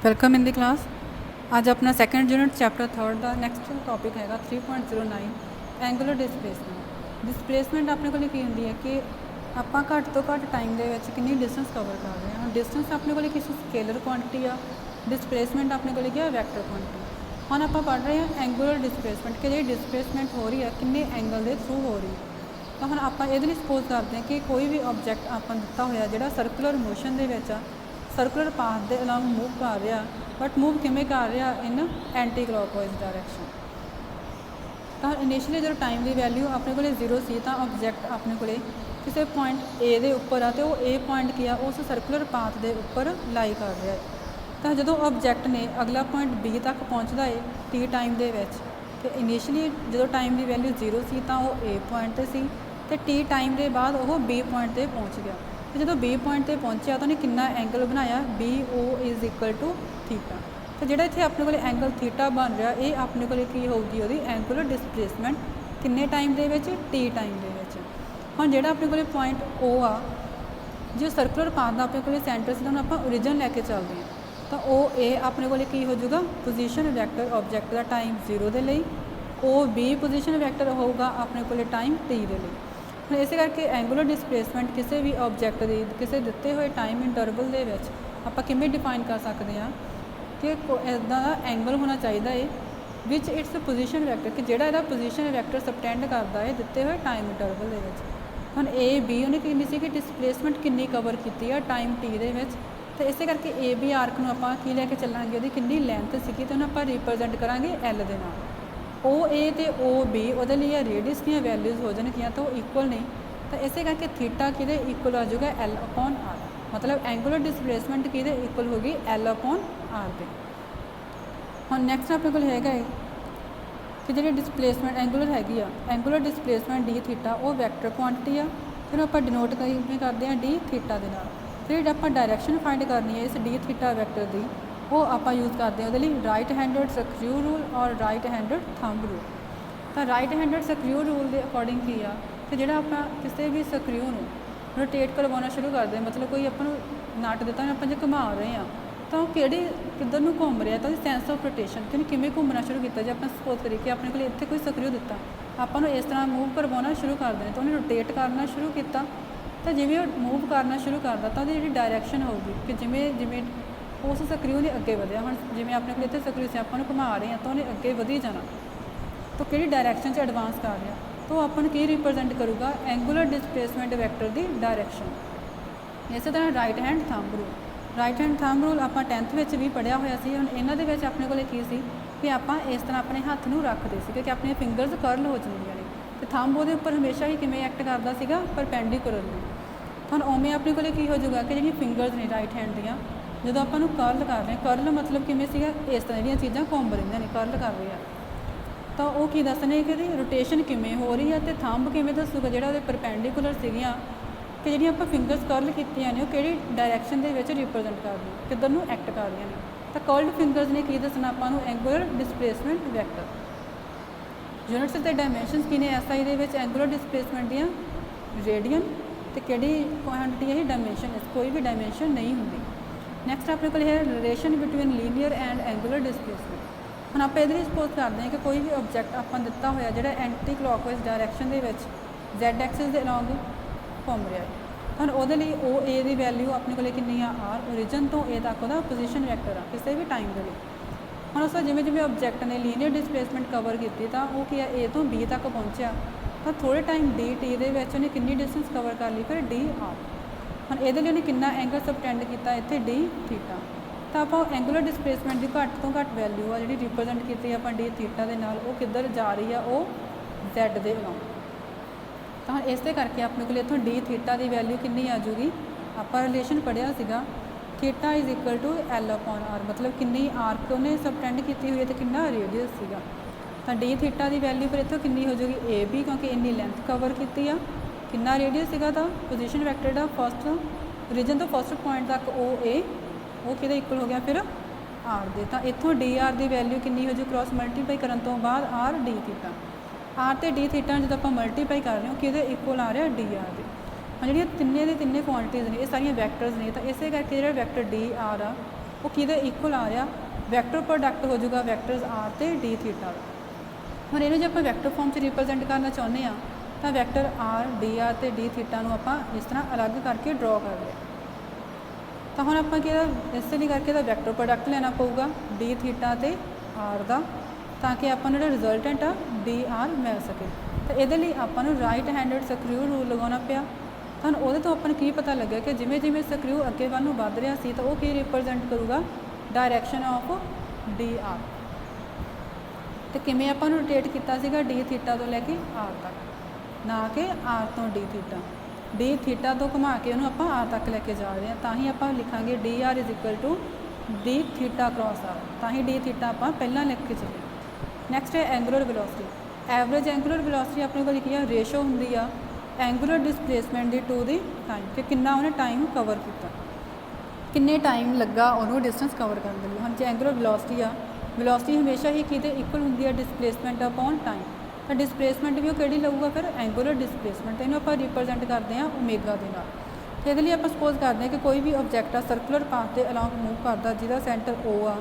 Welcome in the class. अज अपना second unit chapter 3 का नैक्सट टॉपिक है 3.09 एंगुलर डिसप्लेसमेंट अपने को की होंगी है कि आप घट तो घट टाइम के कितनी डिस्टेंस कवर कर रहे हैं। डिस्टेंस अपने को किसी स्केलर क्वांटिटी आ, डिसप्लेसमेंट अपने को क्या वैक्टर क्वांटिटी। हम आप पढ़ रहे हैं एंगुलर डिसप्लेसमेंट कि जी डिसप्लेसमेंट हो रही है किन्ने एंगल के थ्रू हो रही है। तो हम आप ये सपोज करते हैं कि कोई भी ऑबजैक्ट आप दिता होया जो सर्कुलर मोशन के सर्कुलर पाथ के अलॉन्ग मूव कर रहा, बट मूव किमें कर रहा इन एंटी क्लॉकवाइज डायरैक्शन। तो इनिशियली जो टाइम की वैल्यू अपने को 0 सी, तो ऑबजैक्ट अपने को किसी पॉइंट ए के उपर आ, तो ए पॉइंट की उस सर्कुलर पाथ के उपर लाई कर रहा है। तो जो ऑबजैक्ट ने अगला पॉइंट बी तक पहुँचता है टी टाइम के इनिशियली जो टाइम की वैल्यू 0 सी, तो वह ए पॉइंट से सी, तो टी टाइम के बाद वह बी पॉइंट पर पहुँच गया। तो जो बी पॉइंट पर पहुँचा तो उन्हें कितना एंगल बनाया B O is equal to theta. तो जोड़ा इतने अपने को एंगल थीटा बन रहा ये अपने को होगी वो एंगुलर डिसप्लेसमेंट किन्ने टाइम के टी टाइम के। हम जो अपने को पॉइंट ओ आ जो सर्कुलर पाथ का अपने को सेंटर से आप ओरिजिन लैके चलते हैं, तो ओ ए अपने को हो जाएगा पोजीशन वैक्टर ऑबजैक्ट का टाइम 0 के लिए, ओ बी पोजीशन वैक्टर होगा अपने को टाइम टी के लिए। हम इस करके एंगुलर डिसप्लेसमेंट किसी भी ऑबजैक्ट की किसी दिते हुए टाइम इंटरवल के आप किमें डिफाइन कर सकते हैं कि इदा एंगल होना चाहिए विच इट्स पोजीशन वैक्टर कि जोड़ा यदा पोजीशन वैक्टर सबटेंड करता है दिते हुए टाइम इंटरवल के। हम ए बी उन्हें कितनी सी कि डिसप्लेसमेंट कितनी कवर की है टाइम टी के। तो इस करके ए बी आर्क में आप की लैके चलांगे वो कितनी लैंथ सी, तो आप रिप्रजेंट करा एल के नाल। ओ ए तो ओ बी वो रेडियस दी वैल्यूज़ हो जाएगियाँ तो इक्वल नहीं, तो इस करके थीटा कि इक्वल आ जाएगा एल अपॉन आर। मतलब एंगुलर डिसप्लेसमेंट कि इक्वल होगी एल अपॉन आर के। हम नैक्सट अपने को है कि जी डिसप्लेसमेंट एंगुलर हैगी आ एंगुलर डिसप्लेसमेंट डी थीटा वो वैक्टर क्वांटिटी आ, फिर आप डिनोट करते हैं डी थीटा के नाल। फिर आप डायरैक्शन फाइंड करनी है इस डी थीटा वैक्टर की, वो आप यूज़ करते हैं वो राइट हैंडेड स्क्रू रूल और राइट हैंडेड थंब रूल। तो राइट हैंडेड स्क्रू रूल के अकॉर्डिंग की आ कि जो आप किसी भी स्क्रू में रोटेट करवाना शुरू करते हैं, मतलब कोई अपन नट दिता आप जो घुमा रहे हैं तो कि किधर को घूम रहा, तो सेंस ऑफ रोटेशन कि किमें घूमना शुरू किया। जो आप सपोज करिए कि अपने को इतने कोई स्क्रू दिता आपको इस तरह मूव करवाना शुरू कर दें, तो उन्हें रोटेट करना शुरू किया। तो जिमें मूव करना शुरू करता तो जी डायरैक्शन होगी कि जिमें जिमें उस स्क्रू ने अगे बढ़िया। हम जिमें अपने को इतने स्क्रू से आपको घुमा रहे हैं तो उन्हें अगे बढ़ी जाना, तो कि डायरैक्शन से एडवांस कर रहा तो अपन की रिप्रजेंट करूँगा एंगुलर डिसप्लेसमेंट वैक्टर की डायरैक्शन। इस तरह right hand thumb rule, right hand thumb rule आप 10th में भी पढ़िया होया सी। हम इन्हों के अपने को कि आप इस तरह अपने हाथ में रखते थे कि अपनी फिंगरस कर्ल हो जाए, तो थंब वो उपर हमेशा ही किमें एक्ट करता है परपेंडिकुलरली। तो हम उमें अपने को हो जाएगा कि जी फिंगरस ने राइट हैंड दियाँ जो आप कर्ल कर रहे हैं, कर्ल मतलब किमें इस तरह दी चीज़ां घूम रही ने कर्ल कर रही है, तो वो की दसने कि रोटेशन किमें हो रही है, तो थंब किमें दसूगा जो परपेंडिकुलर सीगियाँ कि जी आप फिंगरस कर्ल की ने कि डायरैक्शन के रिप्रजेंट कर रही हैं किधर को एक्ट कर रही हैं। तो कर्ल्ड फिंगरस ने की दसना आपको एंगुलर डिसप्लेसमेंट वैक्टर। यूनिट्स के डायमेंशनस की ने एस आई एंगुलर डिसप्लेसमेंट दियाँ रेडियन, तो कि क्वांटिटी है डायमेंशन कोई भी डायमेंशन नहीं होंगी। नैक्सट अपने को है relation between linear and angular displacement. हम आप ये सपोज करते हैं कि कोई भी ऑबजैक्ट आप दिता होया जो एंटी क्लॉकवाइज डायरैक्शन के Z एक्सिस के अलॉन्ग घूम रहा है, हम वो ओ ए की वैल्यू अपने को कितनी आर ओरिजिन तो ए तक वह पोजीशन वैक्टर आ किसी भी टाइम के लिए। हम उस जिमें जिमें ऑबजैक्ट ने लीनियर डिसप्लेसमेंट कवर की तो वो की ए तो बी तक पहुँचा, तो थोड़े टाइम डी टी के कितनी डिस्टेंस कवर कर ली फिर डी आर। हम ये कितना एंगल सबटेंड किया इतने डी थीटा। तो आप एंगुलर डिसप्लेसमेंट की घट तो घट वैल्यू आ जी रिप्रजेंट की आप डी थीटा के नाल, वो किधर जा रही है वो Z के अलॉन्ग। तो इस करके अपने को इतों डी थीटा की वैल्यू कितनी आ जाऊगी, आप रिलेशन पढ़िया सीगा theta is equal to L upon R, मतलब कितनी आर्क उन्हें सबटेंड की हुई है तो कितना रेडियस सीगा। तो डी थीटा की वैल्यू फिर इतों कितनी हो जाएगी ए बी, क्योंकि इन्नी लेंथ कवर की कितना रेडियस सीगा था पोजीशन वैक्टर का फस्ट ओरिजिन तो फस्ट पॉइंट तक ओ ए वो कि इक्वल हो गया फिर आर दे। तो इतों डी आर की वैल्यू कितनी हो जाए क्रॉस मल्टीप्लाई करने तो बाद आर डी थीटा, आर तो डी थीटा जो आप मल्टीप्लाई कर रहे हो कि इक्वल आ रहा डी आर के। हाँ जी तिन्ने की तिन्ने क्वांटिटीज़ ने ये सारिया वैक्टर्स ने, तो इस करके जो वैक्टर डी आर आ वो किहदे इक्वल आ रहा, वैक्टर प्रोडक्ट हो जाऊगा वैक्टर्स आर ते डी थीटा दा। हुण इहनूं जे आपां वैक्टर फॉर्म च रिप्रजेंट करना चाहुंदे आ तो वैक्टर आर डी आर ते डी थीटा नूं आपां इस तरह अलग करके ड्रॉ कर लिया। तो हुण आपां कि इस लिए करके इहदा वैक्टर प्रोडक्ट लेना पऊगा डी थीटा ते आर दा, ताकि आपां नूं जिहड़ा रिजल्टेंट आ डी आर मिल सके। तो इहदे लई आपां नूं राइट हैंडेड सक्रिय रूल लगाउणा पिया। तुहानूं उहदे तो आपां नूं की पता लग्गिआ कि जिवें जिवें सक्रिय अगे वल नूं वध रिहा सी तो वो की रिप्रजेंट करूगा, डायरैक्शन ऑफ डी आर। तो किवें आपां नूं रोटेट कीता सीगा डी थीटा तो लैके आर तक, ना कि आर तो डी थीटा। डी थीटा तो घुमा के उन्होंने आप आर तक लैके जा रहे हैं, तो ही आप लिखांगे d r is equal to D theta cross r, तो ही डी थीटा आप पहला लिख के चले। नैक्सट है angular velocity. Average angular velocity अपने को लिखी है रेशो होंगी आ एंगुलर डिसप्लेसमेंट की टू दी टाइम, कि कितना उन्हें टाइम कवर किया, किन्ने टाइम लगा उन्होंने डिस्टेंस कवर करने के लिए। हम जो एंगुलर वेलोसिटी आ, वेलोसिटी हमेशा ही कि इक्वल होंगी है डिसप्लेसमेंट अपॉन टाइम। तो डिसप्लेसमेंट भी वो कि लऊगा फिर एंगुलर डिसप्लेसमेंट, इन्हों आप रिप्रजेंट करते हैं ओमेगा के नाल। तो ये आप सपोज करते हैं कि कोई भी ऑब्जैक्ट आ सर्कुलर पाथ के अलॉन्ग मूव करता जिसका सेंटर ओ आ,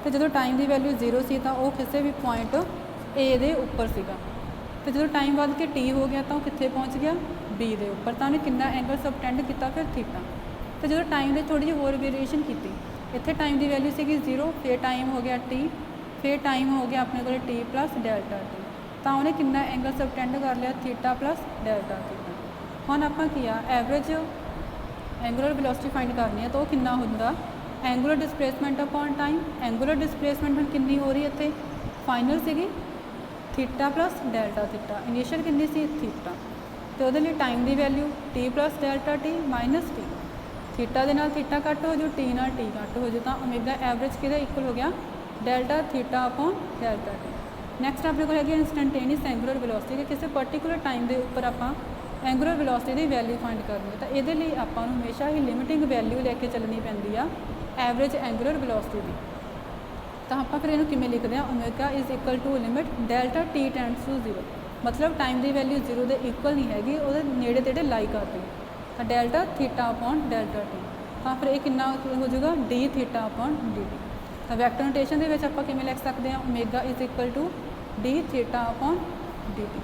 तो जो टाइम की वैल्यू 0 सी तो वो किसी भी पॉइंट ए दे उपर सीगा, तो जो टाइम वध के टी हो गया तो कितने पहुँच गया बी के उपर, तो उन्हें कितना एंगल सबटेंड किया फिर थीटा। तो जो टाइम की थोड़ी जी होर वेरीएशन की, इतने टाइम की वैल्यू सी 0, फिर टाइम हो गया टी, फिर टाइम हो गया अपने को टी प्लस डेल्टा टी, तो उन्हें कितना एंगल सबटेंड कर लिया थीटा प्लस डेल्टा थीटा। हुण आपां की एवरेज एंगुलर वेलोसिटी फाइंड करनी है, तो वो कितना होंदा angular displacement upon time. Angular displacement हुण कितनी हो रही है, इत्थे फाइनल सीगी theta plus delta theta, initial कितनी सी थीटा, तो वो टाइम की value t plus delta t minus t, theta के नाल थीटा कट हो जाऊ, टी नाल टी कट हो जाऊ, तो ओमेगा एवरेज किहदा इक्वल हो गया delta theta upon delta T. Next अपने को है इंस्टैंटेनियस एंगुलर वेलोसिटी, कि किसी पर्टिकुलर टाइम के उपर आप एंगुलर वेलोसिटी की वैल्यू फाइंड करनी है, तो ये आपको हमेशा ही लिमिटिंग वैल्यू लैके चलनी पैंदी आ एवरेज एंगुलर वेलोसिटी की। तो आप फिर इन्हूं किवें लिखते हैं, omega is equal to limit delta T tends to 0, मतलब टाइम की वैल्यू 0 के इक्वल नहीं हैगी, वो नेड़े तेड़े लाई करती है, तो delta theta upon delta T, तो फिर ये कितना हो जाएगा D theta upon D T. तो वैक्टर नोटेशन के आप किवें लिख सकते हैं, omega is equal to D theta upon D T,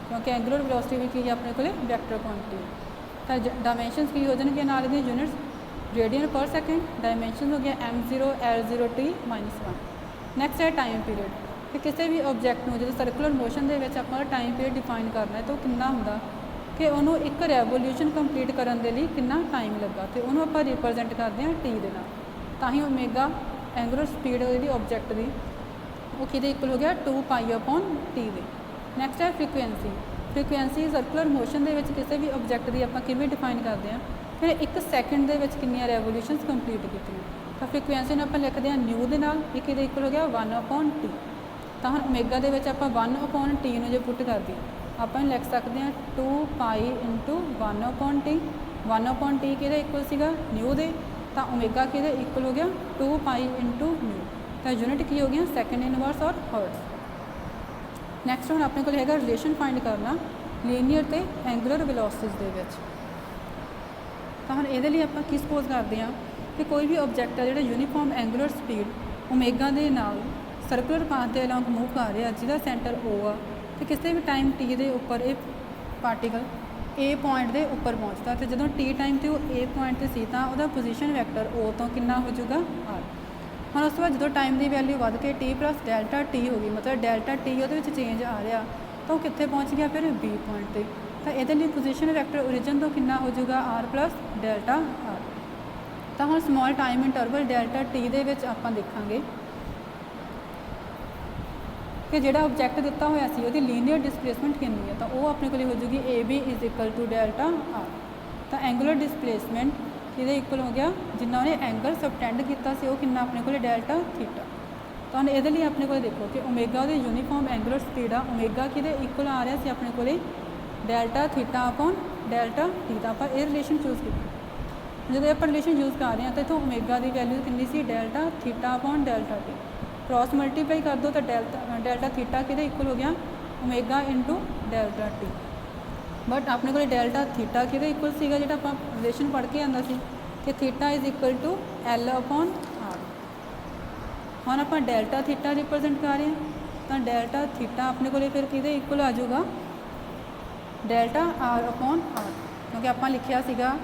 क्योंकि एंगुलर वेलोसिटी भी की है अपने को वैक्टर क्वांटिटी। तो डायमेंशनस की हो जाएगी नाल दी यूनिट्स रेडियन पर सेकेंड, डायमेंशन हो गया m0 L0 t -1। नैक्सट है टाइम पीरियड, कि किसी भी ऑब्जैक्ट में जो सर्कुलर मोशन के आप टाइम पीरियड डिफाइन करना है, तो कितना होंगे कि उन्होंने एक रेवोल्यूशन कंप्लीट करने के लिए कितना टाइम लगा, तो उन्होंने आप रिप्रजेंट करते हैं टी के नाल, तां ही ओमेगा एंगुलर स्पीड जी ऑब्जैक्ट की वो कि इक्वल हो गया 2 पाई अपॉन टी दे। नैक्सट है फ्रीकुएंसी। फ्रीकुएंसी सर्कुलर मोशन के किसी भी ऑब्जैक्ट की आप किवें डिफाइन करते हैं, फिर 1 सैकेंड के कितनी रेवोल्यूशनस कंप्लीट की, तो फ्रीकुएंसी आप लिखते हैं न्यू के नाल, एक इक्वल हो गया 1 अपॉन टी। तो हम ओमेगा के आप 1 अपॉन टी में जो पुट कर दी आप लिख सकते हैं 2 pi into 1 upon T. 1 upon T कि इक्वल सीगा न्यू दे, तो ओमेगा कि इक्वल हो गया 2 पाई इंटू न्यू, तो यूनिट की हो गया सैकेंड इनवर्स और हर्ट्ज। नैक्सट हम अपने को है रिलेशन फाइंड करना लीनियर ते एंगुलर वेलोसिटीज़ दे विच। तो हम ये आप की सपोज करते हैं कि कोई भी ऑब्जैक्ट है जो यूनीफॉर्म एंगुलर स्पीड ओमेगा के नाल सर्कुलर पाथ के अलॉन्ग मूव कर रहा, जिसका सेंटर ओ आ, तो किसी भी टाइम टी के उपर ये पार्टिकल ए पॉइंट के उपर पहुँचता, तो जो टी टाइम से वो ए पॉइंट से सी तो वह पोजीशन वैक्टर ओ तो कितना हो जाऊगा आर। हम उस बाद जो टाइम की वैल्यू बढ़ के टी प्लस डेल्टा टी हो गई, मतलब डेल्टा टी वो चेंज आ रहा, तो वो कितने पहुँच गया फिर बी पॉइंट पर, तो ये पोजीशन वैक्टर ओरिजिन तो कितना हो जाऊगा आर प्लस डेल्टा आर। तो हम small time interval delta T के आप देखांगे कि जोड़ा ऑब्जैक्ट दिता हुआ सी वो लीनियर डिसप्लेसमेंट कितनी है, तो वो अपने को हो जाएगी A B is equal to delta R. तो एंगुलर डिसप्लेसमेंट कि इक्वल हो गया जिन्ना उन्हें एंगल सबटेंड किया वो कितना अपने को डेल्टा थीटा। तो हम ये अपने को देखो कि ओमेगा वो यूनीफॉर्म एंगुलर स्पीड आ, ओमेगा कि इक्वल आ रहा अपने को delta theta upon delta T, तो आप ये रिलेशन चूज किया। जो आप रिलेशन यूज़ कर रहे हैं तो इतों ओमेगा की वैल्यू कितनी सी delta theta upon delta T, cross multiply कर दो तो डेल्टा थीटा कि इक्वल हो गया omega into delta T. But अपने को डेल्टा थीटा कि इक्वल सीगा जो आप रिलेशन पढ़ के आंदा सी कि theta is equal to L upon R. ਹੁਣ ਆਪਾਂ ਡੈਲਟਾ ਥੀਟਾ ਰਿਪਰੈਜ਼ੈਂਟ ਕਰ ਰਹੇ ਹਾਂ, ਤਾਂ ਡੈਲਟਾ ਥੀਟਾ ਆਪਣੇ ਕੋਲੇ ਫਿਰ ਕਿਹਦੇ ਇਕੁਅਲ ਆ ਜਾਊਗਾ, ਡੈਲਟਾ ਆਰ ਅਪੋਨ ਆਰ, ਕਿਉਂਕਿ ਆਪਾਂ ਲਿਖਿਆ ਸੀਗਾ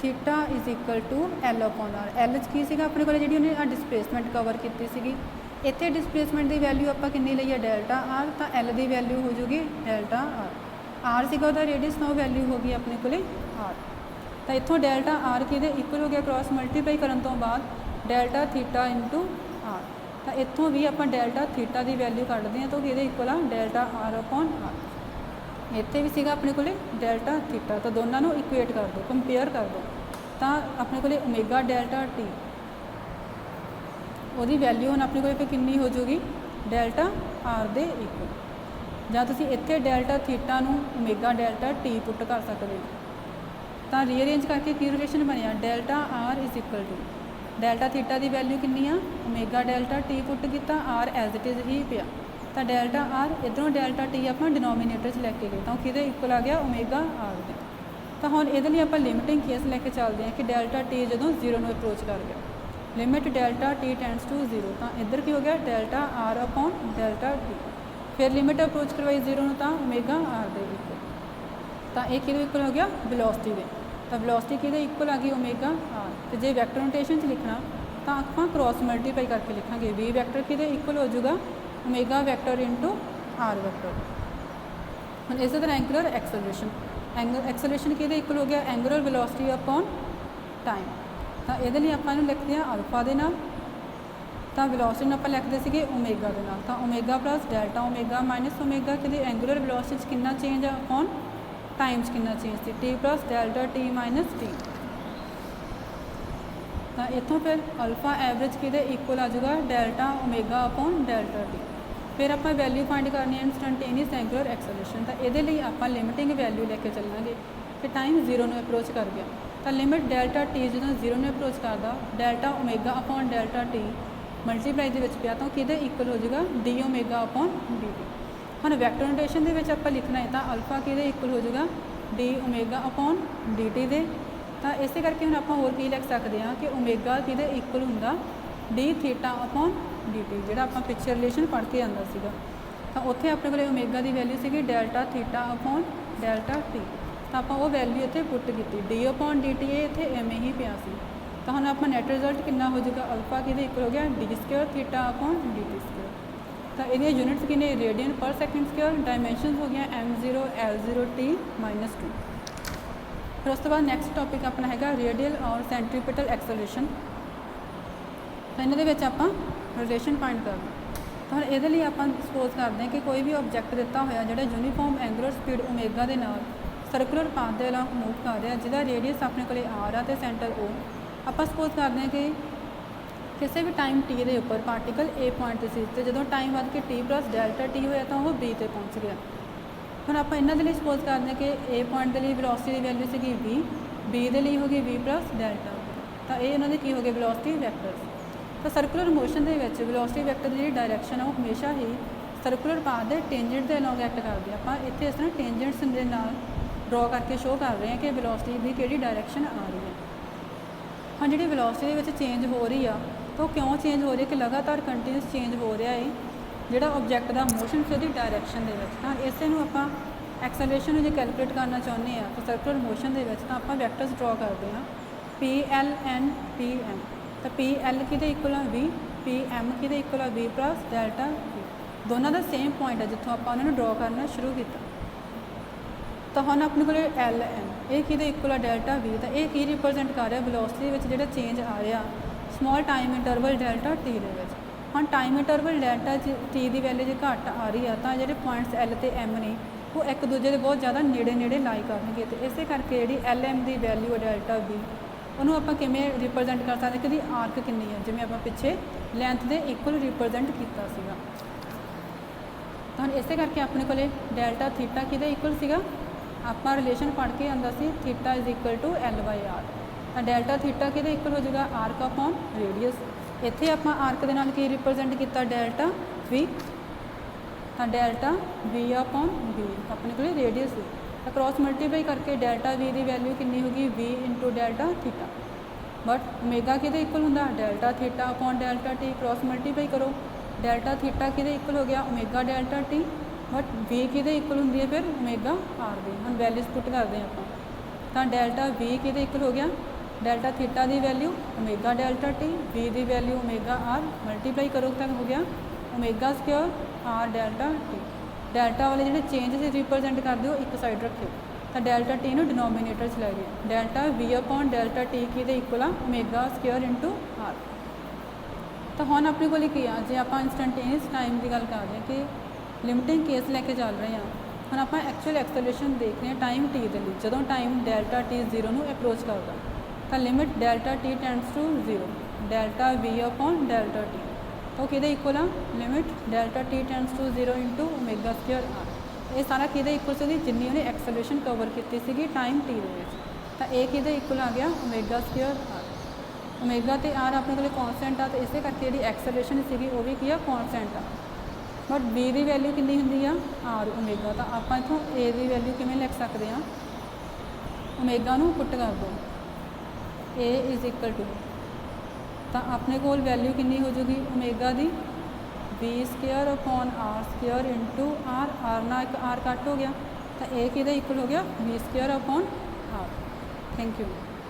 theta is equal to L upon R. L 'ਚ ਕੀ ਸੀਗਾ ਆਪਣੇ ਕੋਲ, ਜਿਹੜੀ ਉਹਨੇ ਆ ਡਿਸਪਲੇਸਮੈਂਟ ਕਵਰ ਕੀਤੀ ਸੀਗੀ। ਇੱਥੇ ਡਿਸਪਲੇਸਮੈਂਟ ਦੀ ਵੈਲਿਊ ਆਪਾਂ ਕਿੰਨੀ ਲਈ ਹੈ, ਡੈਲਟਾ ਆਰ, ਤਾਂ ਐਲ ਦੀ ਵੈਲਿਊ ਹੋ ਜੂਗੀ ਡੈਲਟਾ ਆਰ। ਆਰ ਸੀਗਾ ਉਹਦਾ ਰੇਡੀਅਸ, ਤਾਂ ਉਹ ਵੈਲਿਊ ਹੋ ਗਈ ਆਪਣੇ ਕੋਲੇ ਆਰ। ਤਾਂ ਇੱਥੋਂ ਡੈਲਟਾ ਆਰ ਕਿਹਦੇ ਇਕੁਅਲ ਹੋ ਗਿਆ, ਕ੍ਰਾਸ ਮਲਟੀਪਲਾਈ ਕਰਨ ਤੋਂ ਬਾਅਦ ਡੈਲਟਾ ਥੀਟਾ ਇੰਟੂ ਆਰ। ਤਾਂ ਇੱਥੋਂ ਵੀ ਆਪਾਂ ਡੈਲਟਾ ਥੀਟਾ ਦੀ ਵੈਲਿਊ ਕੱਢਦੇ ਹਾਂ, ਤਾਂ ਕਿਹਦੇ ਇਕੁਅਲ ਆ, ਡੈਲਟਾ ਆਰ ਅਪੋਨ ਆਰ। ਇੱਥੇ ਵੀ ਸੀਗਾ ਆਪਣੇ ਕੋਲੇ ਡੈਲਟਾ ਥੀਟਾ, ਤਾਂ ਦੋਨਾਂ ਨੂੰ ਇਕੁਏਟ ਕਰ ਦਿਓ, ਕੰਪੇਅਰ ਕਰ ਦਿਓ, ਤਾਂ ਆਪਣੇ ਕੋਲੇ ਓਮੇਗਾ ਡੈਲਟਾ ਟੀ, ਉਹਦੀ ਵੈਲਿਊ ਹੁਣ ਆਪਣੇ ਕੋਲ ਫਿਰ ਕਿੰਨੀ ਹੋ ਜੂਗੀ, ਡੈਲਟਾ ਆਰ ਦੇ ਇਕੁਅਲ। ਜਾਂ ਤੁਸੀਂ ਇੱਥੇ ਡੈਲਟਾ ਥੀਟਾ ਨੂੰ ਓਮੇਗਾ ਡੈਲਟਾ ਟੀ ਪੁੱਟ ਕਰ ਸਕਦੇ ਹੋ। ਤਾਂ ਰੀਅਰੇਂਜ ਕਰਕੇ ਕੀ ਰਿਲੇਸ਼ਨ ਬਣਿਆ, delta R is equal to delta theta ਦੀ ਵੈਲਿਊ ਕਿੰਨੀ ਆ, ਓਮੇਗਾ ਡੈਲਟਾ ਟੀ ਪੁੱਟ ਕੀਤਾ, ਆਰ ਐਜ਼ ਇਟ ਇਜ਼ ਹੀ ਪਿਆ। ਤਾਂ ਡੈਲਟਾ ਆਰ ਇੱਧਰੋਂ ਡੈਲਟਾ ਟੀ ਆਪਾਂ ਡਿਨੋਮੀਨੇਟਰ 'ਚ ਲੈ ਕੇ ਗਏ, ਤਾਂ ਉਹ ਕਿਹਦੇ ਇਕੁਅਲ ਆ ਗਿਆ, ਓਮੇਗਾ ਆਰ ਦੇ। ਤਾਂ ਹੁਣ ਇਹਦੇ ਲਈ ਆਪਾਂ ਲਿਮਿਟਿੰਗ ਕੇਸ ਲੈ ਕੇ ਚੱਲਦੇ ਹਾਂ ਕਿ ਡੈਲਟਾ ਟੀ ਜਦੋਂ 0 ਨੂੰ ਅਪਰੋਚ ਕਰ ਗਿਆ, limit delta T tends to 0, ਤਾਂ ਇੱਧਰ ਕੀ ਹੋ ਗਿਆ, delta R upon delta T. ਫਿਰ ਲਿਮਿਟ ਅਪਰੋਚ ਕਰਵਾਈ 0 ਨੂੰ, ਤਾਂ ਓਮੇਗਾ ਆਰ ਦੇ ਇਕੁਅਲ। ਤਾਂ ਇਹ ਕਿਹਦੇ ਇਕੁਅਲ ਹੋ ਗਿਆ, ਵੈਲੋਸਿਟੀ ਦੇ। ਤਾਂ ਵੈਲੋਸਿਟੀ ਕਿਹਦੇ ਇਕੁਅਲ ਆ ਗਈ, ਓਮੇਗਾ ਆਰ। ਤੇ ਜੇ ਵੈਕਟਰ ਨੋਟੇਸ਼ਨ 'ਚ ਲਿਖਣਾ ਤਾਂ ਆਪਾਂ ਕ੍ਰਾਸ ਮਲਟੀਪਲਾਈ ਕਰਕੇ ਲਿਖਾਂਗੇ, ਵੀ ਵੈਕਟਰ ਕਿਹਦੇ ਇਕੁਅਲ ਹੋ ਜਾਊਗਾ, omega vector into R vector. ਹੁਣ ਇਸੇ ਤਰ੍ਹਾਂ ਐਂਗੂਲਰ ਐਕਸਲਰੇਸ਼ਨ, ਐਕਸਲਰੇਸ਼ਨ ਕਿਹਦੇ ਇਕੁਅਲ ਹੋ ਗਿਆ, ਐਂਗੂਲਰ ਵੈਲੋਸਿਟੀ ਅਪੋਨ ਟਾਈਮ। ਤਾਂ ਇਹਦੇ ਲਈ ਆਪਾਂ ਇਹਨੂੰ ਲਿਖਦੇ ਹਾਂ ਅਲਫਾ ਦੇ ਨਾਲ, ਤਾਂ ਵੈਲੋਸਿਟੀ ਨੂੰ ਆਪਾਂ ਲਿਖਦੇ ਸੀਗੇ ਓਮੇਗਾ ਦੇ ਨਾਲ। ਤਾਂ omega plus delta omega minus omega, ਕਿਹਦੇ ਐਂਗੂਲਰ ਵੈਲੋਸਿਟੀ 'ਚ ਕਿੰਨਾ ਚੇਂਜ ਆ, ਅਪੋਨ ਟਾਈਮ 'ਚ ਕਿੰਨਾ ਚੇਂਜ ਸੀ, t plus delta t minus t. ਤਾਂ ਇੱਥੋਂ ਫਿਰ ਅਲਫਾ ਐਵਰੇਜ ਕਿਹਦੇ ਇਕੁਅਲ ਆ ਜਾਊਗਾ, delta omega upon delta T. ਫਿਰ ਆਪਾਂ ਵੈਲਿਊ ਫਾਈਂਡ ਕਰਨੀ ਹੈ ਇੰਸਟੈਂਟੇਨੀਅਸ ਐਂਗੂਲਰ ਐਕਸਲਰੇਸ਼ਨ। ਤਾਂ ਇਹਦੇ ਲਈ ਆਪਾਂ ਲਿਮਿਟਿੰਗ ਵੈਲਿਊ ਲੈ ਕੇ ਚੱਲਾਂਗੇ ਕਿ ਟਾਈਮ 0 ਨੂੰ ਅਪਰੋਚ ਕਰ ਗਿਆ, ਤਾਂ ਲਿਮਿਟ ਡੈਲਟਾ ਟੀ ਜਦੋਂ 0 ਨੂੰ ਅਪਰੋਚ ਕਰਦਾ, delta omega upon delta T multiply ਦੇ ਵਿੱਚ ਪਿਆ, ਤਾਂ ਕਿਹਦੇ ਇਕੁਅਲ ਹੋ ਜਾਊਗਾ, D omega upon D T. ਹੁਣ ਵੈਕਟਰ ਨੋਟੇਸ਼ਨ ਦੇ ਵਿੱਚ ਆਪਾਂ ਲਿਖਣਾ ਹੈ ਤਾਂ ਅਲਫਾ ਕਿਹਦੇ ਇਕੁਅਲ ਹੋ ਜਾਊਗਾ, D omega upon D T ਦੇ। ਤਾਂ ਇਸੇ ਕਰਕੇ ਹੁਣ ਆਪਾਂ ਹੋਰ ਕੀ ਲਿਖ ਸਕਦੇ ਹਾਂ ਕਿ ਓਮੇਗਾ ਕਿਹਦੇ ਇਕੁਅਲ ਹੁੰਦਾ, D theta upon D T, ਜਿਹੜਾ ਆਪਾਂ ਪਿੱਛੇ ਰਿਲੇਸ਼ਨ ਪੜ੍ਹ ਕੇ ਆਉਂਦਾ ਸੀਗਾ। ਤਾਂ ਉੱਥੇ ਆਪਣੇ ਕੋਲ ਓਮੇਗਾ ਦੀ ਵੈਲਿਊ ਸੀਗੀ delta theta upon delta T, ਤਾਂ ਆਪਾਂ ਉਹ ਵੈਲਿਊ ਇੱਥੇ ਪੁੱਟ ਕੀਤੀ, ਡੀ ਅਪੋਨ ਡੀ ਟੀ, ਇਹ ਇੱਥੇ ਐਵੇਂ ਹੀ ਪਿਆ ਸੀ। ਤਾਂ ਹੁਣ ਆਪਾਂ ਨੈਟ ਰਿਜ਼ਲਟ ਕਿੰਨਾ ਹੋ ਜਾਊਗਾ, ਅਲਫਾ ਕਿਹਦੇ ਇਕੁਅਲ ਹੋ ਗਿਆ, D square theta upon D T square. ਤਾਂ ਇਹਦੀਆਂ ਯੂਨਿਟਸ ਕਿੰਨੇ, ਰੇਡੀਅਨ ਪਰ ਸੈਕਿੰਡ ਸਕੁਅਰ, ਡਾਇਮੈਂਸ਼ਨਸ ਹੋ ਗਿਆ m0 l0 t -2। ਫਿਰ ਉਸ ਤੋਂ ਬਾਅਦ ਨੈਕਸਟ ਟੌਪਿਕ ਆਪਣਾ ਹੈਗਾ ਰੇਡੀਅਲ ਔਰ ਸੈਂਟਰੀਪੀਟਲ ਐਕਸਲਰੇਸ਼ਨ। ਤਾਂ ਇਹਨਾਂ ਦੇ ਵਿੱਚ ਆਪਾਂ ਰਿਲੇਸ਼ਨ ਫਾਈਂਡ ਕਰਨਾ। ਤਾਂ ਹੁਣ ਇਹਦੇ ਲਈ ਆਪਾਂ ਸਪੋਜ਼ ਕਰਦੇ ਹਾਂ ਕਿ ਕੋਈ ਵੀ ਆਬਜੈਕਟ ਦਿੱਤਾ ਹੋਇਆ ਜਿਹੜਾ ਯੂਨੀਫਾਰਮ ਐਂਗੂਲਰ ਸਪੀਡ ਓਮੇਗਾ ਦੇ ਨਾਲ ਸਰਕੂਲਰ ਪਾਥ ਦੇ ਅਲੋਂਗ ਮੂਵ ਕਰ ਰਿਹਾ, ਜਿਹਦਾ ਰੇਡੀਅਸ ਆਪਣੇ ਕੋਲੇ ਆਰ ਆ ਤੇ ਸੈਂਟਰ ਓ। ਆਪਾਂ ਸਪੋਜ਼ ਕਰਦੇ ਹਾਂ ਕਿ ਕਿਸੇ ਵੀ ਟਾਈਮ ਟੀ ਦੇ ਉੱਪਰ ਪਾਰਟੀਕਲ ਏ ਪੁਆਇੰਟ 'ਤੇ ਸੀ, ਤੇ ਜਦੋਂ ਟਾਈਮ ਵੱਧ ਕੇ ਟੀ ਪਲੱਸ ਡੈਲਟਾ ਟੀ ਹੋਇਆ ਤਾਂ ਉਹ ਬੀ 'ਤੇ ਪਹੁੰਚ ਗਿਆ। ਹੁਣ ਆਪਾਂ ਇਹਨਾਂ ਦੇ ਲਈ ਸਪੋਜ਼ ਕਰਦੇ ਹਾਂ ਕਿ ਏ ਪੁਆਇੰਟ ਦੇ ਲਈ ਵੈਲੋਸਿਟੀ ਦੀ ਵੈਲਿਊ ਸੀਗੀ ਵੀ, ਬੀ ਦੇ ਲਈ ਹੋ ਗਈ ਵੀ ਪਲੱਸ ਡੈਲਟਾ। ਤਾਂ ਇਹ ਇਹਨਾਂ ਦੇ ਕੀ ਹੋ ਗਏ, ਵੈਲੋਸਿਟੀ ਵੈਕਟਰਸ। ਤਾਂ ਸਰਕੂਲਰ ਮੋਸ਼ਨ ਦੇ ਵਿੱਚ ਵੈਲੋਸਿਟੀ ਵੈਕਟਰ ਦੀ ਜਿਹੜੀ ਡਾਇਰੈਕਸ਼ਨ ਆ ਉਹ ਹਮੇਸ਼ਾ ਹੀ ਸਰਕੂਲਰ ਪਾਥ ਦੇ ਟੈਂਜੈਂਟ ਦੇ ਅਲੋਂਗ ਐਕਟ ਕਰਦੀ ਆ। ਆਪਾਂ ਇੱਥੇ ਇਸ ਤਰ੍ਹਾਂ ਟੈਂਜੈਂਟਸ ਦੇ ਨਾਲ ਡਰਾ ਕਰਕੇ ਸ਼ੋਅ ਕਰ ਰਹੇ ਹਾਂ ਕਿ ਵੈਲੋਸਿਟੀ ਦੀ ਕਿਹੜੀ ਡਾਇਰੈਕਸ਼ਨ ਆ ਰਹੀ ਹੈ। ਹਾਂ, ਜਿਹੜੀ ਵੈਲੋਸਿਟੀ ਦੇ ਵਿੱਚ ਚੇਂਜ ਹੋ ਰਹੀ ਆ ਤਾਂ ਉਹ ਕਿਉਂ ਚੇਂਜ ਹੋ ਰਹੀ ਹੈ ਕਿ ਲਗਾਤਾਰ ਕੰਟੀਨਿਊਸ ਚੇਂਜ ਹੋ ਰਿਹਾ ਹੈ ਜਿਹੜਾ ਆਬਜੈਕਟ ਦਾ ਮੋਸ਼ਨ ਸੀ ਉਹਦੀ ਡਾਇਰੈਕਸ਼ਨ ਦੇ ਵਿੱਚ। ਤਾਂ ਇਸੇ ਨੂੰ ਆਪਾਂ ਐਕਸਲਰੇਸ਼ਨ ਨੂੰ ਜੇ ਕੈਲਕੂਲੇਟ ਕਰਨਾ ਚਾਹੁੰਦੇ ਆ ਤਾਂ ਸਰਕੂਲਰ ਮੋਸ਼ਨ ਦੇ ਵਿੱਚ ਤਾਂ ਆਪਾਂ ਵੈਕਟਰਸ ਡਰਾ ਕਰਦੇ ਹਾਂ P L N P M. ਤਾਂ ਪੀ ਐਲ ਕਿਹਦੇ ਇਕੁਅਲ ਆ ਵੀ, ਪੀ ਐਮ ਕਿਹਦੇ ਇਕੁਅਲ ਆ ਵੀ ਪਲੱਸ ਡੈਲਟਾ ਵੀ। ਦੋਨਾਂ ਦਾ ਸੇਮ ਪੁਆਇੰਟ ਹੈ ਜਿੱਥੋਂ ਆਪਾਂ ਉਹਨਾਂ ਨੂੰ ਡਰਾ ਕਰਨਾ ਸ਼ੁਰੂ ਕੀਤਾ। ਤਾਂ ਹੁਣ ਆਪਣੇ ਕੋਲ ਐਲ ਐਮ, ਇਹ ਕਿਹਦੇ ਇਕੁਅਲ ਆ ਡੈਲਟਾ ਵੀ। ਤਾਂ ਇਹ ਕੀ ਰਿਪਰੈਜ਼ੈਂਟ ਕਰ ਰਿਹਾ, ਵੈਲੋਸਿਟੀ ਵਿੱਚ ਜਿਹੜਾ ਚੇਂਜ ਆ ਰਿਹਾ small time interval delta T ਦੇ ਵਿੱਚ। ਹੁਣ ਟਾਈਮ ਇੰਟਰਵਲ ਡੈਲਟਾ ਟੀ ਦੀ ਵੈਲਿਊ ਜੇ ਘੱਟ ਆ ਰਹੀ ਆ ਤਾਂ ਜਿਹੜੇ ਪੁਆਇੰਟਸ ਐਲ ਤੇ ਐਮ ਨੇ ਉਹ ਇੱਕ ਦੂਜੇ ਦੇ ਬਹੁਤ ਜ਼ਿਆਦਾ ਨੇੜੇ ਲਾਈ ਕਰਨਗੇ। ਅਤੇ ਇਸੇ ਕਰਕੇ ਜਿਹੜੀ ਐਲ ਐਮ ਦੀ ਵੈਲਿਊ ਹੈ ਡੈਲਟਾ ਵੀ, ਉਹਨੂੰ ਆਪਾਂ ਕਿਵੇਂ ਰਿਪਰੈਜ਼ੈਂਟ ਕਰ ਸਕਦੇ ਕਿ ਇਹਦੀ ਆਰਕ ਕਿੰਨੀ ਹੈ, ਜਿਵੇਂ ਆਪਾਂ ਪਿੱਛੇ ਲੈਂਥ ਦੇ ਇਕੁਅਲ ਰਿਪਰੈਜ਼ੈਂਟ ਕੀਤਾ ਸੀਗਾ। ਤਾਂ ਹੁਣ ਇਸੇ ਕਰਕੇ ਆਪਣੇ ਕੋਲੇ ਡੈਲਟਾ ਥੀਟਾ ਕਿਹਦੇ ਇਕੁਅਲ ਸੀਗਾ, ਆਪਾਂ ਰਿਲੇਸ਼ਨ ਪੜ੍ਹ ਕੇ ਆਉਂਦਾ ਸੀ theta is equal to l by r. ਤਾਂ ਡੈਲਟਾ ਥੀਟਾ ਕਿਹਦੇ ਇਕੁਅਲ ਹੋ ਜਾਊਗਾ, ਆਰਕ ਅਪੋਨ ਰੇਡੀਅਸ। ਇੱਥੇ ਆਪਾਂ ਆਰਕ ਦੇ ਨਾਲ ਕੀ ਰਿਪਰੈਜ਼ੈਂਟ ਕੀਤਾ, ਡੈਲਟਾ ਵੀ। ਤਾਂ ਡੈਲਟਾ ਵੀ ਅਪੋਨ ਵੀ ਆਪਣੇ ਕੋਲ ਰੇਡੀਅਸ ਸੀ। ਤਾਂ ਕ੍ਰੋਸ ਮਲਟੀਪਲਾਈ ਕਰਕੇ ਡੈਲਟਾ ਵੀ ਦੀ ਵੈਲਿਊ ਕਿੰਨੀ ਹੋ ਗਈ, v into delta theta. But omega किहदे इक्वल हुंदा delta theta upon delta T cross multiply करो डेल्टा थीटा किहदे इक्वल हो गया omega delta T but v किहदे इक्वल हुंदी है फिर ओमेगा आर दी हुण वैल्यूज पुट करते हैं आपां तां डेल्टा वी किहदे इक्वल हो गया डेल्टा थीटा की value omega delta T V की वैल्यू ओमेगा आर मल्टीप्लाई करो तो हो गया omega square R delta T delta वाले जो चेंज से रिप्रजेंट कर दो एक साइड रखियो तो डेल्टा टी नूं डिनोमीनेटर च लै गए delta v upon delta t किहदे इक्वल आ ओमेगा स्क्वायर इंटू आर तो हुण अपने कोल की आ जे आपां इंस्टैंटेनियस टाइम की गल कर रहे हैं कि लिमिटिंग केस लैके चल रहे हैं हुण आपां एक्चुअल एक्सेलरेशन देख रहे हैं टाइम टी दे लई जदों टाइम डेल्टा टी जीरो नूं अप्रोच करदा तो limit delta T tends to zero delta v upon delta T तो किहदे इक्वल आ limit delta T tends to zero into omega square r ये सारा किहदे इक्वल सी जिन्नी उन्हें एक्सेलरेशन कवर की सी टाइम टी दे विच तो ये किहदे इक्वल आ गया ओमेगा स्क्वायर आर ओमेगा तो आर अपने को कॉन्सटेंट आ तो इस करके जी एक्सेलरेशन सी वो भी की आ कॉन्सटेंट आ बट बी की वैल्यू कितनी होंगी आ आर ओमेगा तो आप इतों ए की वैल्यू किमें लिख सकते हैं ओमेगा नूं पुट कर दो ए इज इक्वल टू तो अपने को वैल्यू कितनी हो जूगी ओमेगा की B square upon R square into R ना एक आर कट हो गया तो ए किहदे इक्वल हो गया B square upon R thank you.